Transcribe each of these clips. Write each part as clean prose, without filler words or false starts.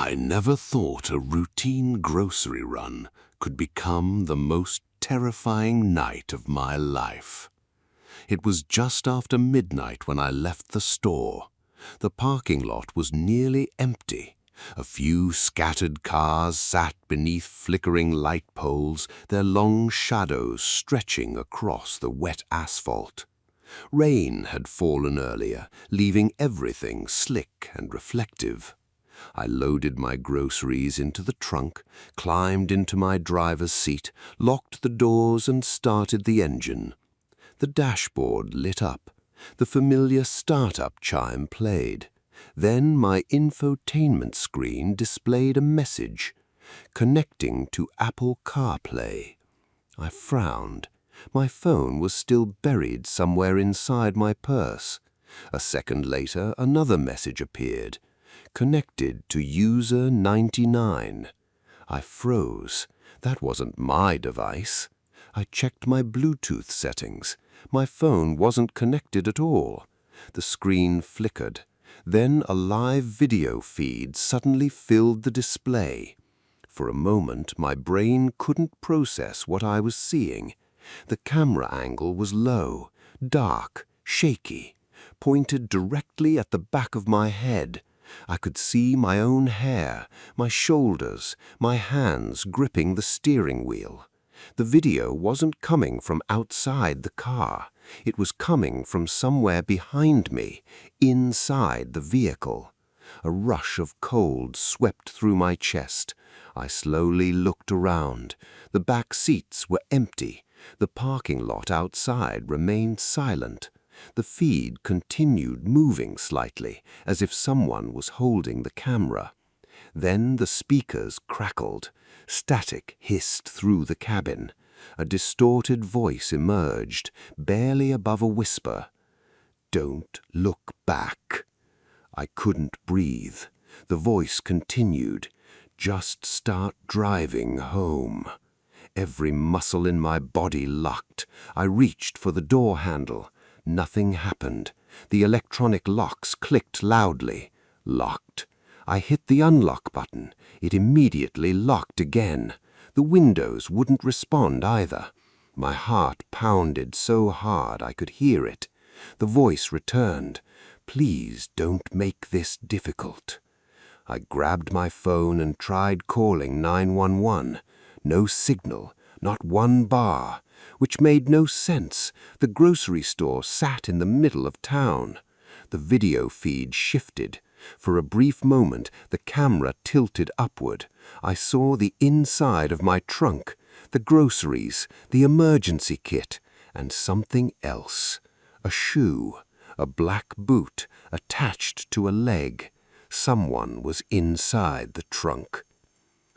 I never thought a routine grocery run could become the most terrifying night of my life. It was just after midnight when I left the store. The parking lot was nearly empty. A few scattered cars sat beneath flickering light poles, their long shadows stretching across the wet asphalt. Rain had fallen earlier, leaving everything slick and reflective. I loaded my groceries into the trunk, climbed into my driver's seat, locked the doors and started the engine. The dashboard lit up. The familiar startup chime played. Then my infotainment screen displayed a message, connecting to Apple CarPlay. I frowned. My phone was still buried somewhere inside my purse. A second later, another message appeared. Connected to user 99. I froze. That wasn't my device. I checked my Bluetooth settings. My phone wasn't connected at all. The screen flickered. Then a live video feed suddenly filled the display. For a moment, my brain couldn't process what I was seeing. The camera angle was low, dark, shaky, pointed directly at the back of my head. I could see my own hair, my shoulders, my hands gripping the steering wheel. The video wasn't coming from outside the car. It was coming from somewhere behind me, inside the vehicle. A rush of cold swept through my chest. I slowly looked around. The back seats were empty. The parking lot outside remained silent. The feed continued moving slightly, as if someone was holding the camera. Then the speakers crackled. Static hissed through the cabin. A distorted voice emerged, barely above a whisper. "Don't look back." I couldn't breathe. The voice continued. "Just start driving home." Every muscle in my body locked. I reached for the door handle. Nothing happened. The electronic locks clicked loudly. Locked. I hit the unlock button. It immediately locked again. The windows wouldn't respond either. My heart pounded so hard I could hear it. The voice returned. "Please don't make this difficult." I grabbed my phone and tried calling 911. No signal, not one bar, which made no sense. The grocery store sat in the middle of town. The video feed shifted. For a brief moment, the camera tilted upward. I saw the inside of my trunk, the groceries, the emergency kit, and something else. A shoe, a black boot, attached to a leg. Someone was inside the trunk.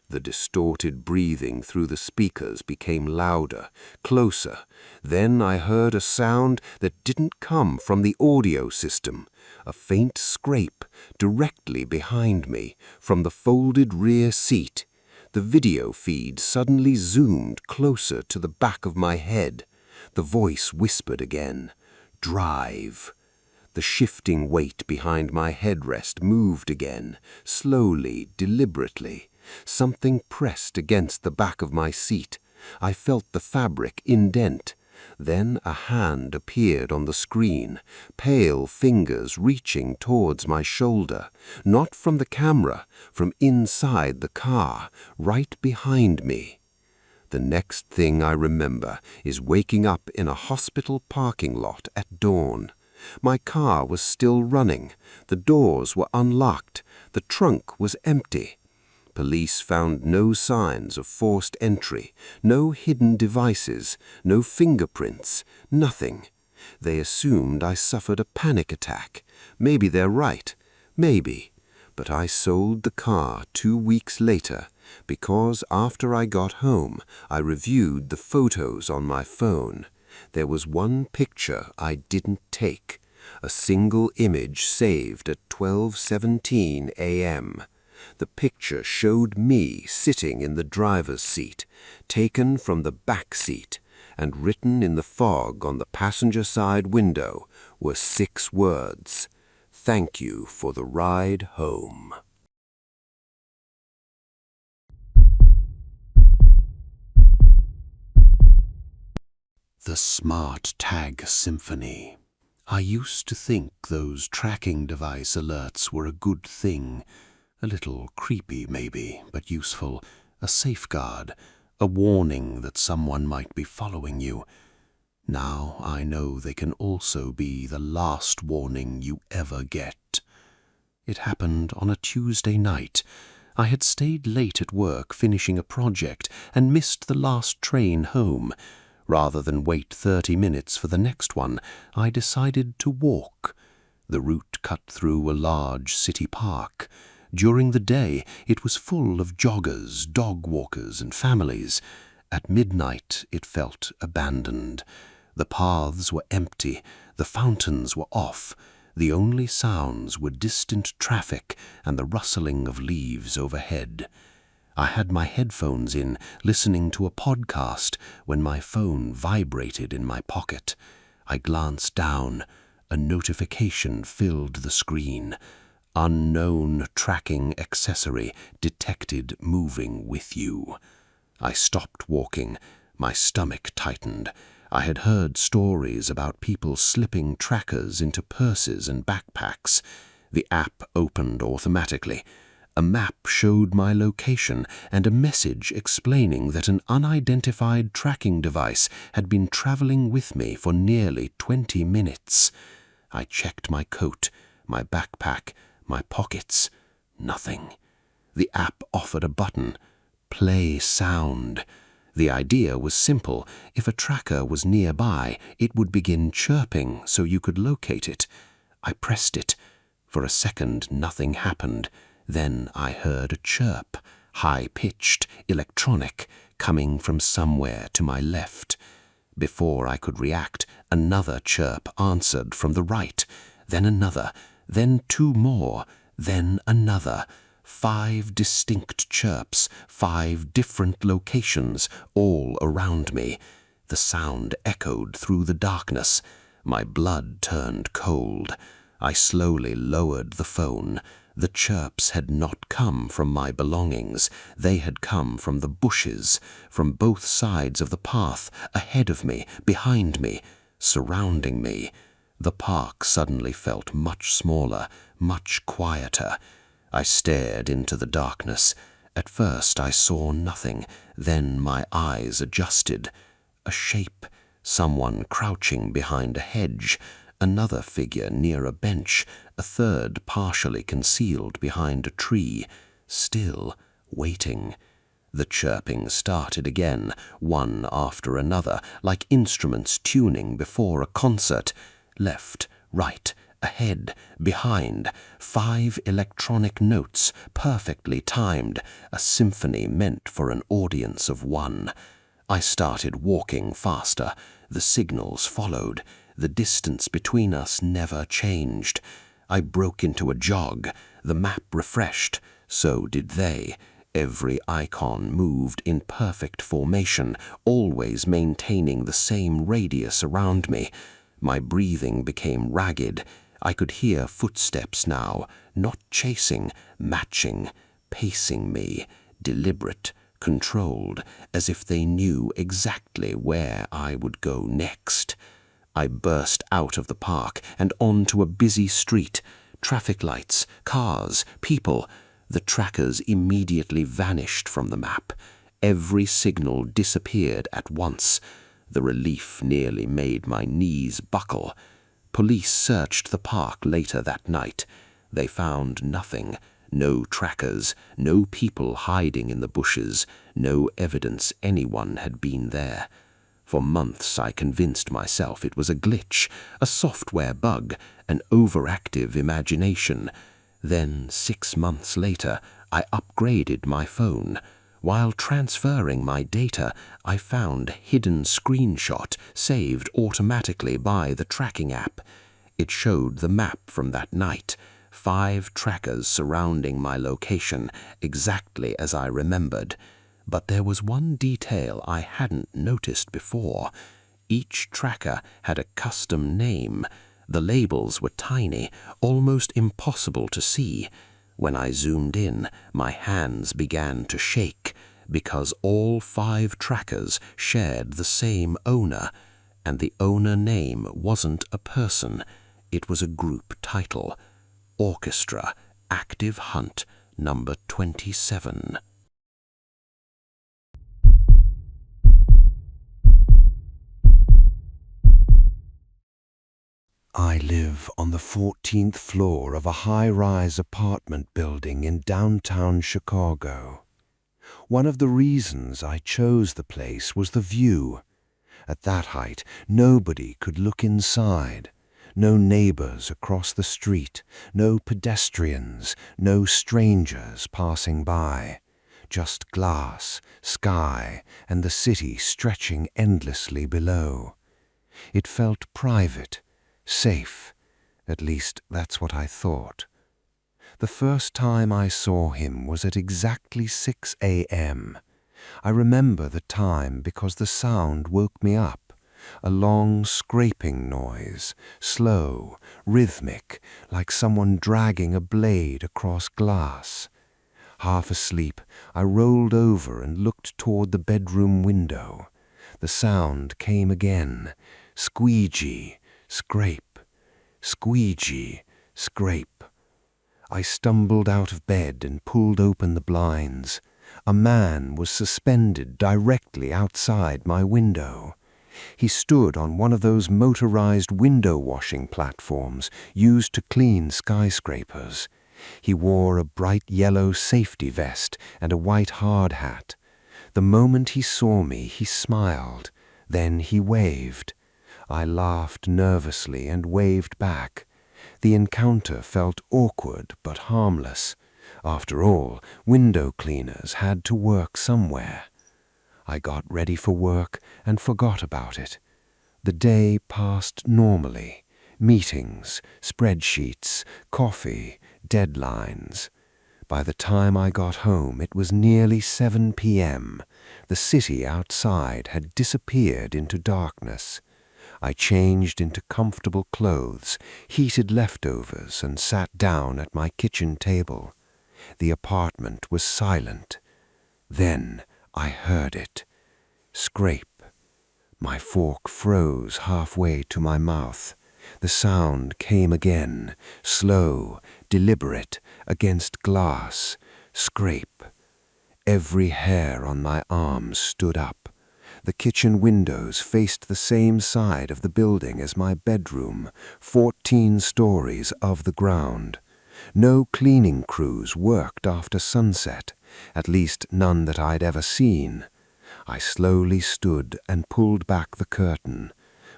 The distorted breathing through the speakers became louder, closer. Then I heard a sound that didn't come from the audio system, a faint scrape directly behind me from the folded rear seat. The video feed suddenly zoomed closer to the back of my head. The voice whispered again, "Drive." The shifting weight behind my headrest moved again, slowly, deliberately. Something pressed against the back of my seat. I felt the fabric indent. Then a hand appeared on the screen, pale fingers reaching towards my shoulder, not from the camera, from inside the car, right behind me. The next thing I remember is waking up in a hospital parking lot at dawn. My car was still running. The doors were unlocked. The trunk was empty. Police found no signs of forced entry, no hidden devices, no fingerprints, nothing. They assumed I suffered a panic attack. Maybe they're right, maybe. But I sold the car 2 weeks later because after I got home, I reviewed the photos on my phone. There was one picture I didn't take, a single image saved at 12:17 a.m. The picture showed me sitting in the driver's seat, taken from the back seat, and written in the fog on the passenger side window were 6 words: "Thank you for the ride home." The Smart-Tag Symphony. I used to think those tracking device alerts were a good thing. A little creepy maybe, but useful. A safeguard. A warning that someone might be following you. Now I know they can also be the last warning you ever get. It happened on a Tuesday night. I had stayed late at work finishing a project and missed the last train home. Rather than wait 30 minutes for the next one, I decided to walk. The route cut through a large city park. During the day, it was full of joggers, dog walkers, and families. At midnight, it felt abandoned. The paths were empty, the fountains were off. The only sounds were distant traffic and the rustling of leaves overhead. I had my headphones in, listening to a podcast, when my phone vibrated in my pocket. I glanced down. A notification filled the screen. Unknown tracking accessory detected moving with you. I stopped walking. My stomach tightened. I had heard stories about people slipping trackers into purses and backpacks. The app opened automatically. A map showed my location and a message explaining that an unidentified tracking device had been traveling with me for nearly 20 minutes. I checked my coat, my backpack, my pockets. Nothing. The app offered a button. Play sound. The idea was simple. If a tracker was nearby, it would begin chirping so you could locate it. I pressed it. For a second, nothing happened. Then I heard a chirp, high-pitched, electronic, coming from somewhere to my left. Before I could react, another chirp answered from the right, then another, then two more, then another. 5 distinct chirps, 5 different locations, all around me. The sound echoed through the darkness. My blood turned cold. I slowly lowered the phone. The chirps had not come from my belongings. They had come from the bushes, from both sides of the path, ahead of me, behind me, surrounding me. The park suddenly felt much smaller, much quieter. I stared into the darkness. At first I saw nothing, then my eyes adjusted. A shape, someone crouching behind a hedge, another figure near a bench, a third partially concealed behind a tree, still waiting. The chirping started again, one after another, like instruments tuning before a concert. Left, right, ahead, behind, 5 electronic notes, perfectly timed, a symphony meant for an audience of one. I started walking faster. The signals followed. The distance between us never changed. I broke into a jog. The map refreshed. So did they. Every icon moved in perfect formation, always maintaining the same radius around me. My breathing became ragged. I could hear footsteps now, not chasing, matching, pacing me, deliberate, controlled, as if they knew exactly where I would go next. I burst out of the park and onto a busy street. Traffic lights, cars, people. The trackers immediately vanished from the map. Every signal disappeared at once. The relief nearly made my knees buckle. Police searched the park later that night. They found nothing. No trackers, no people hiding in the bushes, no evidence anyone had been there. For months I convinced myself it was a glitch, a software bug, an overactive imagination. Then, 6 months later, I upgraded my phone. While transferring my data, I found a hidden screenshot saved automatically by the tracking app. It showed the map from that night, 5 trackers surrounding my location, exactly as I remembered. But there was one detail I hadn't noticed before. Each tracker had a custom name. The labels were tiny, almost impossible to see. When I zoomed in, my hands began to shake, because all 5 trackers shared the same owner. And the owner name wasn't a person, it was a group title. Orchestra, Active Hunt, number 27. I live on the 14th floor of a high-rise apartment building in downtown Chicago. One of the reasons I chose the place was the view. At that height, nobody could look inside. No neighbors across the street, no pedestrians, no strangers passing by. Just glass, sky, and the city stretching endlessly below. It felt private, safe. At least that's what I thought. The first time I saw him was at exactly 6 a.m. I remember the time because the sound woke me up. A long scraping noise, slow, rhythmic, like someone dragging a blade across glass. Half asleep, I rolled over and looked toward the bedroom window. The sound came again. Squeegee, scrape, squeegee, scrape. I stumbled out of bed and pulled open the blinds. A man was suspended directly outside my window. He stood on one of those motorized window washing platforms used to clean skyscrapers. He wore a bright yellow safety vest and a white hard hat. The moment he saw me, he smiled. Then he waved. I laughed nervously and waved back. The encounter felt awkward but harmless. After all, window cleaners had to work somewhere. I got ready for work and forgot about it. The day passed normally. Meetings, spreadsheets, coffee, deadlines. By the time I got home, it was nearly 7 p.m. The city outside had disappeared into darkness. I changed into comfortable clothes, heated leftovers, and sat down at my kitchen table. The apartment was silent. Then I heard it. Scrape. My fork froze halfway to my mouth. The sound came again, slow, deliberate, against glass. Scrape. Every hair on my arms stood up. The kitchen windows faced the same side of the building as my bedroom, 14 stories of the ground. No cleaning crews worked after sunset, at least none that I'd ever seen. I slowly stood and pulled back the curtain.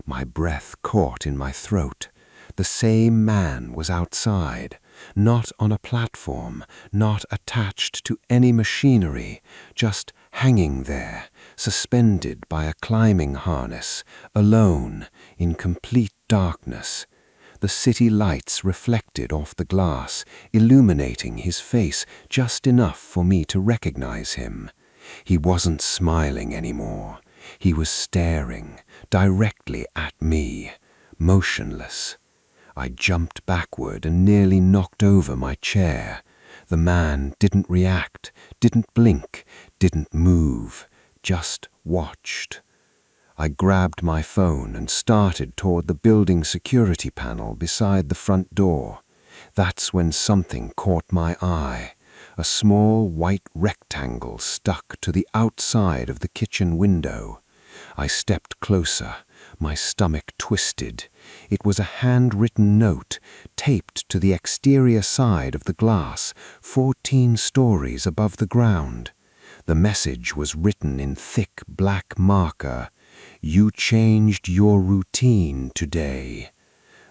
My breath caught in my throat. The same man was outside, not on a platform, not attached to any machinery, just hanging there, suspended by a climbing harness, alone, in complete darkness. The city lights reflected off the glass, illuminating his face just enough for me to recognize him. He wasn't smiling anymore. He was staring directly at me, motionless. I jumped backward and nearly knocked over my chair. The man didn't react, didn't blink, didn't move, just watched. I grabbed my phone and started toward the building security panel beside the front door. That's when something caught my eye. A small white rectangle stuck to the outside of the kitchen window. I stepped closer, my stomach twisted. It was a handwritten note, taped to the exterior side of the glass, 14 stories above the ground. The message was written in thick black marker. "You changed your routine today."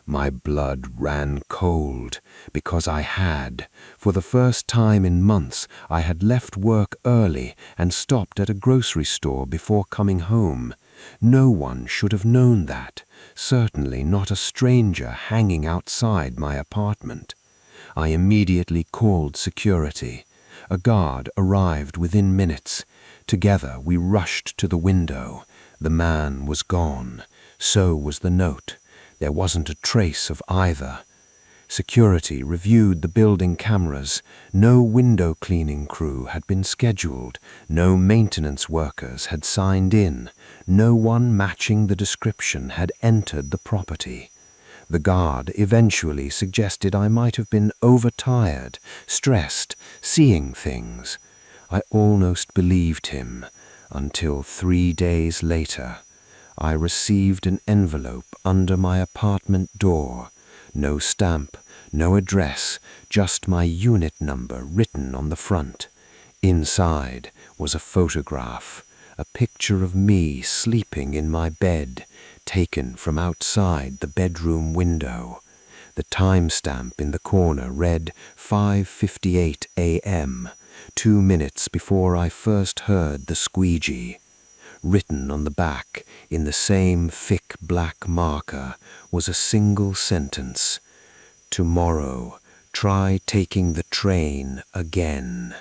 My blood ran cold, because I had. For the first time in months, I had left work early and stopped at a grocery store before coming home. No one should have known that, certainly not a stranger hanging outside my apartment. I immediately called security. A guard arrived within minutes. Together we rushed to the window. The man was gone. So was the note. There wasn't a trace of either. Security reviewed the building cameras. No window cleaning crew had been scheduled. No maintenance workers had signed in. No one matching the description had entered the property. The guard eventually suggested I might have been overtired, stressed, seeing things. I almost believed him, until 3 days later, I received an envelope under my apartment door. No stamp, no address, just my unit number written on the front. Inside was a photograph, a picture of me sleeping in my bed, taken from outside the bedroom window. The timestamp in the corner read 5:58 a.m., 2 minutes before I first heard the squeegee. Written on the back, in the same thick black marker, was a single sentence: "Tomorrow, try taking the train again."